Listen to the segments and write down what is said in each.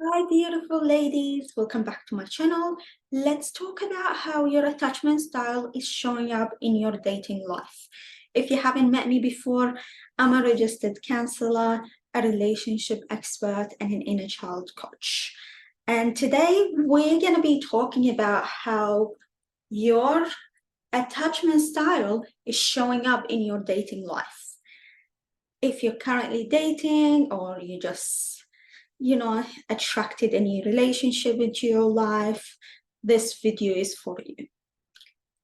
Hi, beautiful ladies. Welcome back to my channel. Let's talk about how your attachment style is showing up in your dating life. If you haven't met me before, I'm a registered counselor, a relationship expert, and an inner child coach. And today we're going to be talking about how your attachment style is showing up in your dating life. If you're currently dating or you just attracted a new relationship into your life, this video is for you.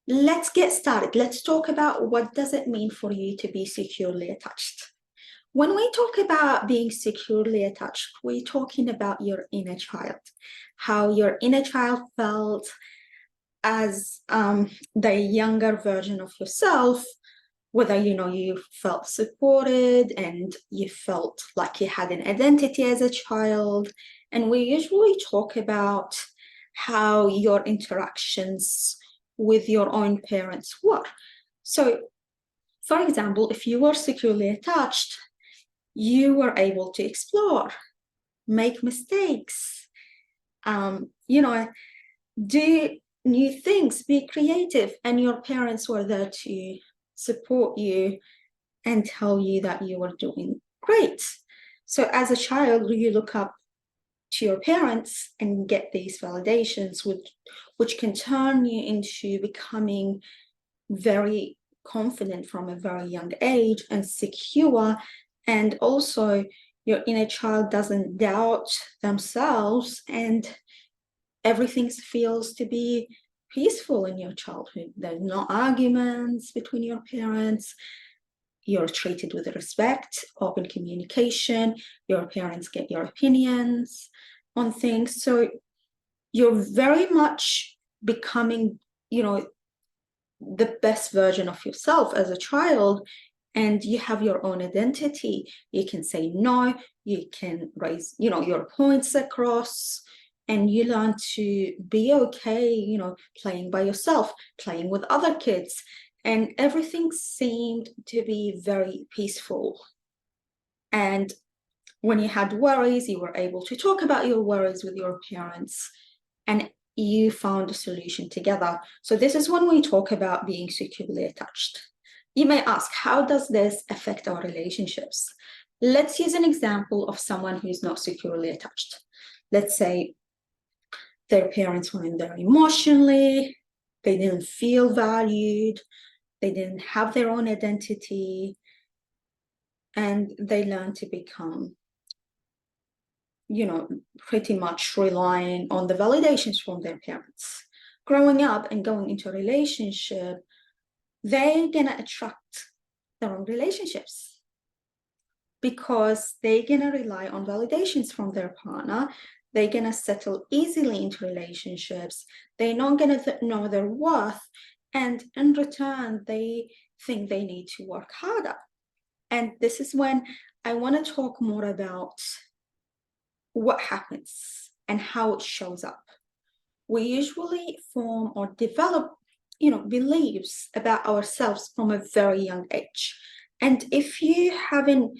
Let's get started. Let's talk about what does it mean for you to be securely attached. When we talk about being securely attached, we're talking about your inner child, how your inner child felt as the younger version of yourself, whether you felt supported and you felt like you had an identity as a child. And we usually talk about how your interactions with your own parents were. So, for example, if you were securely attached, you were able to explore, make mistakes, do new things, be creative, and your parents were there to support you and tell you that you were doing great. So as a child, you look up to your parents and get these validations, which can turn you into becoming very confident from a very young age and secure. And also your inner child doesn't doubt themselves, and everything feels to be peaceful in your childhood. There's no arguments between your parents. You're treated with respect, open communication. Your parents get your opinions on things. So you're very much becoming, the best version of yourself as a child, and you have your own identity. You can say no, you can raise, your points across, and you learn to be okay, playing by yourself, playing with other kids, and everything seemed to be very peaceful. And when you had worries, you were able to talk about your worries with your parents, and you found a solution together. So this is when we talk about being securely attached. You may ask, how does this affect our relationships? Let's use an example of someone who's not securely attached. Let's say their parents weren't there emotionally, they didn't feel valued, they didn't have their own identity, and they learned to become, pretty much relying on the validations from their parents. Growing up and going into a relationship, they're gonna attract their own relationships because they're gonna rely on validations from their partner. They're gonna settle easily into relationships. They're not gonna know their worth, and in return, they think they need to work harder. And this is when I want to talk more about what happens and how it shows up. We usually form or develop, beliefs about ourselves from a very young age. And if you haven't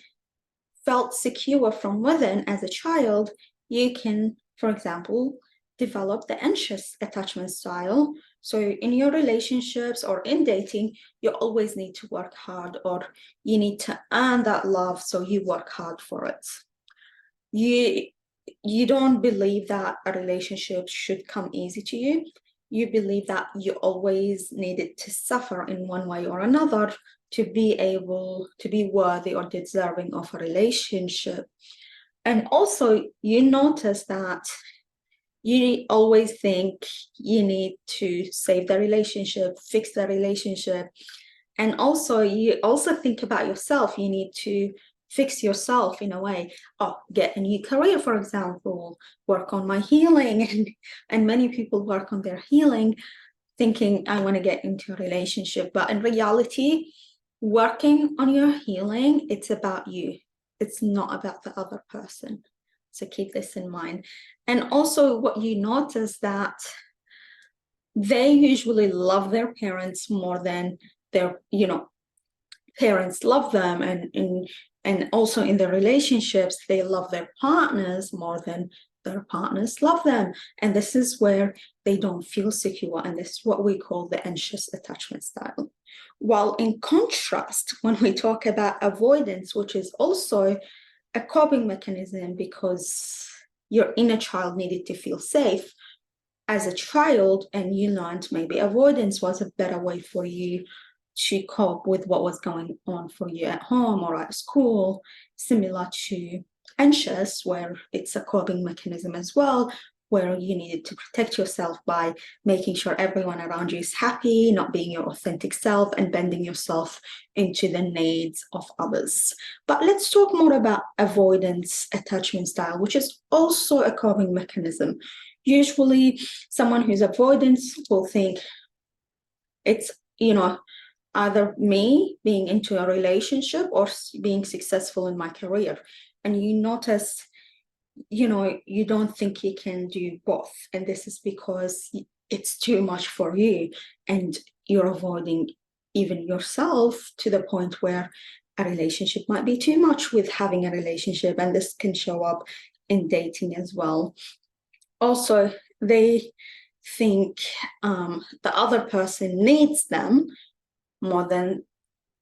felt secure from within as a child, you can, for example, develop the anxious attachment style. So in your relationships or in dating, you always need to work hard, or you need to earn that love, so you work hard for it. You don't believe that a relationship should come easy to you. You believe that you always needed to suffer in one way or another to be able to be worthy or deserving of a relationship. And also, you notice that you always think you need to save the relationship, fix the relationship. And also, you also think about yourself. You need to fix yourself in a way. Get a new career, for example, work on my healing. And many people work on their healing thinking, I want to get into a relationship. But in reality, working on your healing, it's about you. It's not about the other person. So keep this in mind. And also what you notice that they usually love their parents more than their, parents love them. And also in their relationships, they love their partners more than their partners love them. And this is where they don't feel secure. And this is what we call the anxious attachment style. While in contrast, when we talk about avoidance, which is also a coping mechanism because your inner child needed to feel safe as a child, and you learned maybe avoidance was a better way for you to cope with what was going on for you at home or at school, similar to anxious, where it's a coping mechanism as well, where you needed to protect yourself by making sure everyone around you is happy, not being your authentic self, and bending yourself into the needs of others. But let's talk more about avoidance attachment style, which is also a coping mechanism. Usually, someone who's avoidance will think it's, either me being into a relationship or being successful in my career. And you notice, you don't think you can do both. And this is because it's too much for you. And you're avoiding even yourself to the point where a relationship might be too much with having a relationship. And this can show up in dating as well. Also, they think the other person needs them more than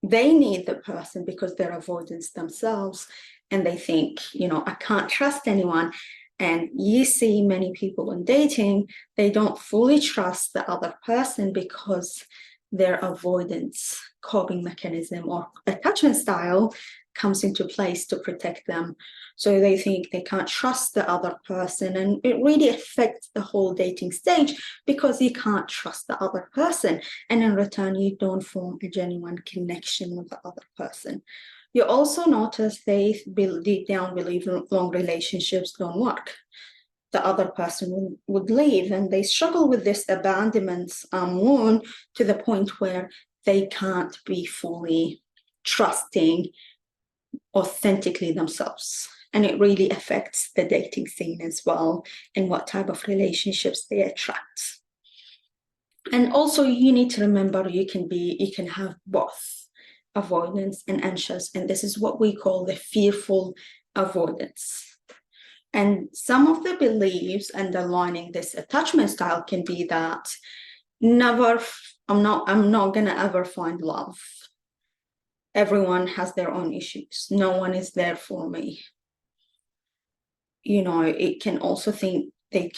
they need the person because they're avoidance themselves. And they think, I can't trust anyone. And you see many people in dating, they don't fully trust the other person because their avoidance coping mechanism or attachment style comes into place to protect them. So they think they can't trust the other person, and it really affects the whole dating stage because you can't trust the other person, and in return you don't form a genuine connection with the other person. You also notice they deep down believe long relationships don't work. The other person would leave, and they struggle with this abandonment wound to the point where they can't be fully trusting authentically themselves. And it really affects the dating scene as well and what type of relationships they attract. And also you need to remember you can have both avoidance and anxious, and this is what we call the fearful avoidance. And some of the beliefs underlining this attachment style can be that I'm not gonna ever find love. Everyone has their own issues. No one is there for me. It can also think they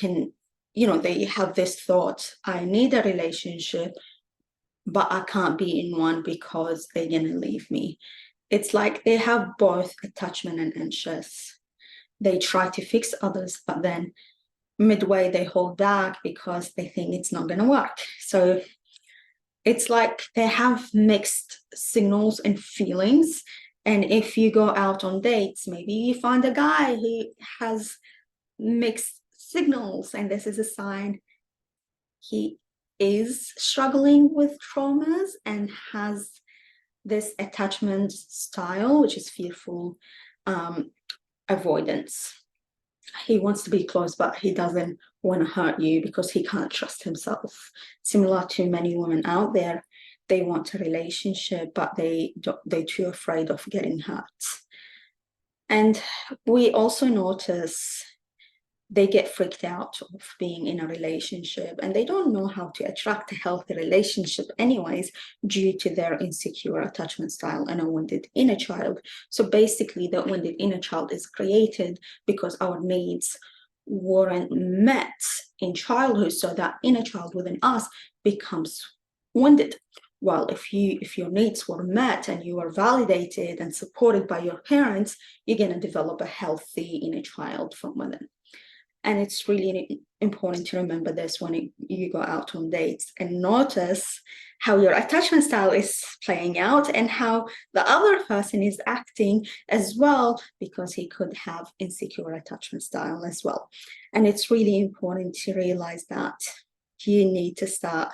have this thought, I need a relationship, but I can't be in one because they're gonna leave me. It's like they have both attachment and anxious. They try to fix others, but then midway they hold back because they think it's not gonna work. So it's like they have mixed signals and feelings. And if you go out on dates, maybe you find a guy who has mixed signals, and this is a sign he is struggling with traumas and has this attachment style, which is fearful avoidance. He wants to be close, but he doesn't want to hurt you because he can't trust himself. Similar to many women out there, they want a relationship, but they're too afraid of getting hurt. And we also notice they get freaked out of being in a relationship, and they don't know how to attract a healthy relationship anyways due to their insecure attachment style and a wounded inner child. So basically the wounded inner child is created because our needs weren't met in childhood, so that inner child within us becomes wounded. Well, if your needs were met and you were validated and supported by your parents, you're going to develop a healthy inner child from within. And it's really important to remember this when you go out on dates and notice how your attachment style is playing out and how the other person is acting as well, because he could have insecure attachment style as well. And it's really important to realize that you need to start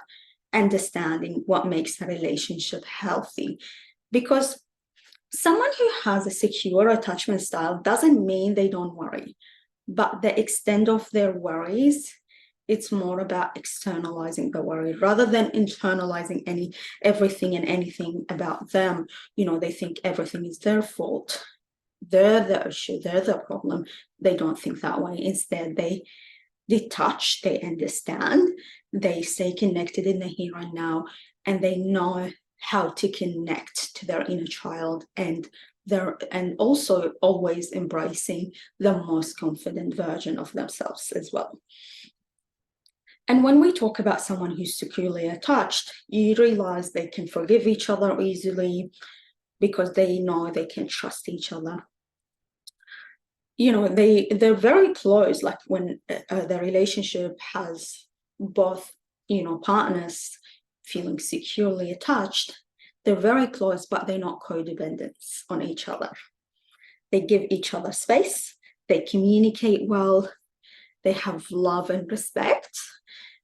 understanding what makes a relationship healthy, because someone who has a secure attachment style doesn't mean they don't worry. But the extent of their worries, it's more about externalizing the worry rather than internalizing everything and anything about them. They think everything is their fault. they're the issue, they're the problem. They don't think that way. Instead, they touch, they understand, they stay connected in the here and now, and they know how to connect to their inner child, and also always embracing the most confident version of themselves as well. And when we talk about someone who's securely attached, you realize they can forgive each other easily because they know they can trust each other. You know, they're very close, like when the relationship has both, you know, partners feeling securely attached, they're very close, but they're not codependent on each other. They give each other space, they communicate well, they have love and respect,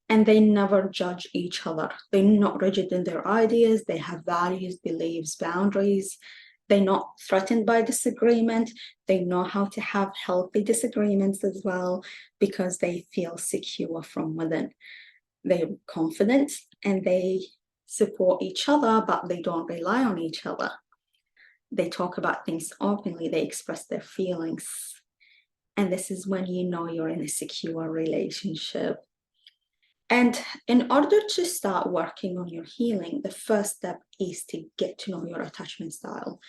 and they never judge each other. They're not rigid in their ideas, they have values, beliefs, boundaries. They're not threatened by disagreement. They know how to have healthy disagreements as well because they feel secure from within. They're confident and they support each other, but they don't rely on each other. They talk about things openly, they express their feelings. And this is when you know you're in a secure relationship. And in order to start working on your healing, the first step is to get to know your attachment style.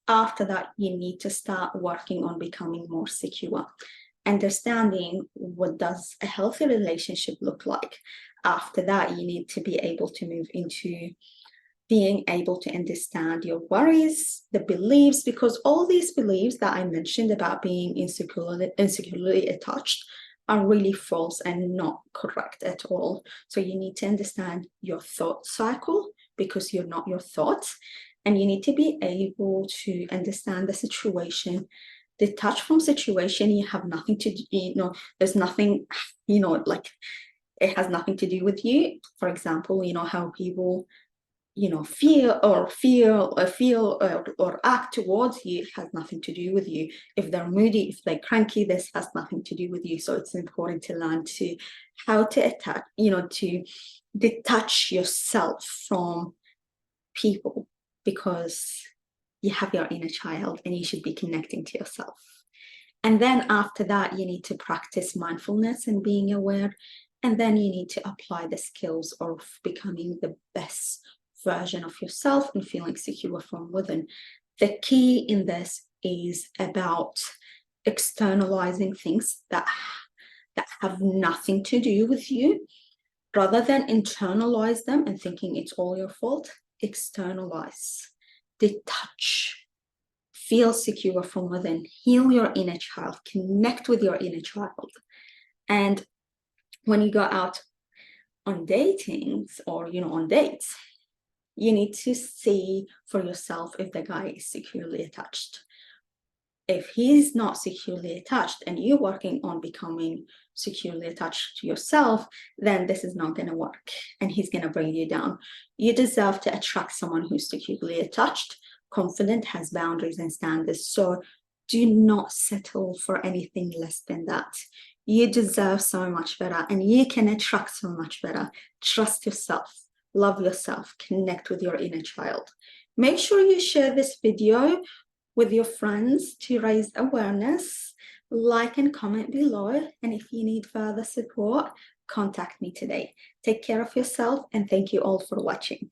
After that, you need to start working on becoming more secure, understanding what does a healthy relationship look like. After that, you need to be able to move into being able to understand your worries, the beliefs, because all these beliefs that I mentioned about being insecurely attached are really false and not correct at all. So you need to understand your thought cycle because you're not your thoughts, and you need to be able to understand the situation, detach from situation. You have nothing to do, you know, there's nothing, you know, like it has nothing to do with you. For example, you know how people, you know, feel or act towards you, it has nothing to do with you. If they're moody, if they're cranky, this has nothing to do with you. So it's important to learn to how to attach, you know, to detach yourself from people, because you have your inner child and you should be connecting to yourself. And then after that, you need to practice mindfulness and being aware. And then you need to apply the skills of becoming the best version of yourself and feeling secure from within. The key in this is about externalizing things that have nothing to do with you, rather than internalize them and thinking it's all your fault. Externalize, detach, feel secure from within, heal your inner child, connect with your inner child. And when you go out on datings or, you know, on dates, you need to see for yourself if the guy is securely attached. If he's not securely attached and you're working on becoming securely attached to yourself, then this is not going to work and he's going to bring you down. You deserve to attract someone who's securely attached, confident, has boundaries and standards. So do not settle for anything less than that. You deserve so much better and you can attract so much better. Trust yourself, love yourself, connect with your inner child. Make sure you share this video with your friends to raise awareness. Like and comment below. And if you need further support, contact me today. Take care of yourself and thank you all for watching.